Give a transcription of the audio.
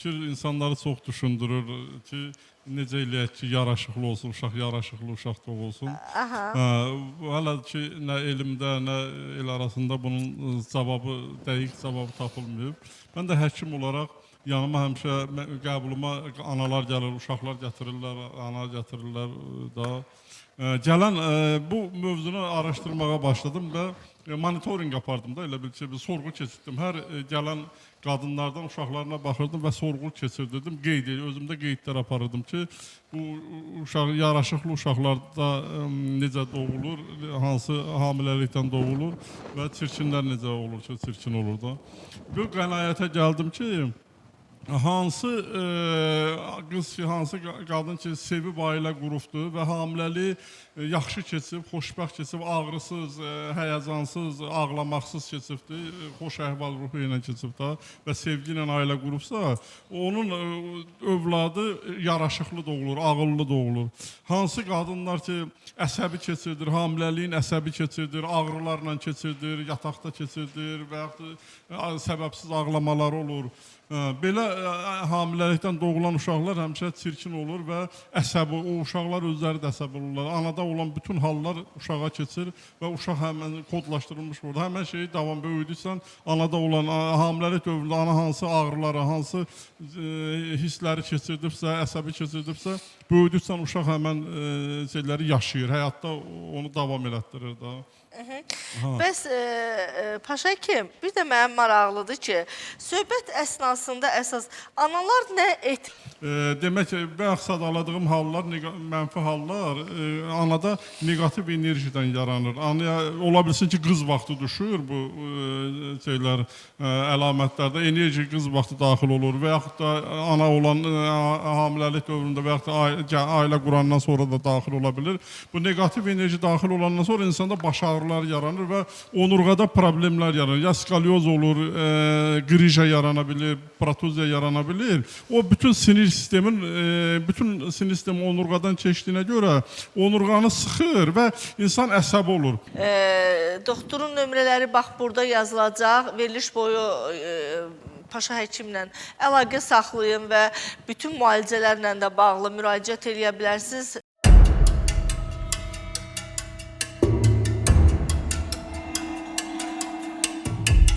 fikir insanları çox düşündürür ki, necə eləyək ki, yaraşıqlı olsun, uşaq yaraşıqlı uşaq doğulsun. Hələ ki, nə elmdə, nə el arasında bunun cavabı, dəqiq cavabı tapılmayıb. Mən də həkim olaraq yanıma həmişə qəbuluma analar gəlir, uşaqlar gətirirlər, ana gətirirlər da. Gələn bu mövzunu araşdırmağa başladım və monitoring apardım da, elə bil ki, sorğu keçirdim. Hər gələn qadınlardan uşaqlarına baxırdım və sorğu keçirdirdim. Özümdə qeydlər aparırdım ki, bu yaraşıqlı uşaqlarda necə doğulur, hansı hamiləlikdən doğulur və çirkinlər necə olur ki, çirkin olur da. Bu qənaətə gəldim ki, hansı qız ki, hansı qadın ki, sevib ailə qurubdur və hamiləliyi yaxşı keçib, xoşbəxt keçib, ağrısız, həyəcansız, ağlamaqsız keçibdir, xoş əhval ruhu ilə keçib da və sevgi ilə ailə qurubsa, onun övladı yaraşıqlı doğulur, ağıllı doğulur. Hansı qadınlar ki, əsəbi keçirdir, hamiləliyin əsəbi keçirdir, ağrılarla keçirdir, yataqda keçirdir və yaxud səbəbsiz ağlamalar olur. Belə hamiləlikdən doğulan uşaqlar həmişə çirkin olur və əsəbi, o uşaqlar özləri də əsəbi olurlar. Anada olan bütün hallar uşağa keçir və uşaq həmən kodlaşdırılmış burada. Həmən şeyi davam böyüdüksən, anada olan hamiləlik dövründə ana hansı ağrıları, hansı hissləri keçirdibsə, əsəbi keçirdibsə, böyüdüksən uşaq həmən şeyləri yaşayır, həyatda onu davam elətdirir da. Bəs Paşa kim? Bir də mənim maraqlıdır ki, söhbət əsnasında əsas analar nə etmir? Demək, bayaq sadaladığım hallar, mənfi hallar anada negativ enerjidən yaranır. Anaya ola bilsin ki, qız vaxtı düşür bu şeylər, əlamətlərdə enerji qız vaxtı daxil olur və yaxud da ana olan hamiləlik dövründə və yaxud da ailə qurandan sonra da daxil ola bilir. Bu negativ enerji daxil olandan sonra insanda baş ağrılar yaranır və onurğada problemlər yaranır. Ya skalyoz olur, qrija yarana bilir, protuziya yarana bilir. O bütün sinir sistemin, bütün sinir sistemi onurğadan keçdiyinə görə onurğanı sıxır və insan əsəbi olur. Doktorun nömrələri bax burada yazılacaq, veriliş boyu Paşa həkimlə əlaqə saxlayın və bütün müalicələrlə də bağlı müraciət edə bilərsiniz.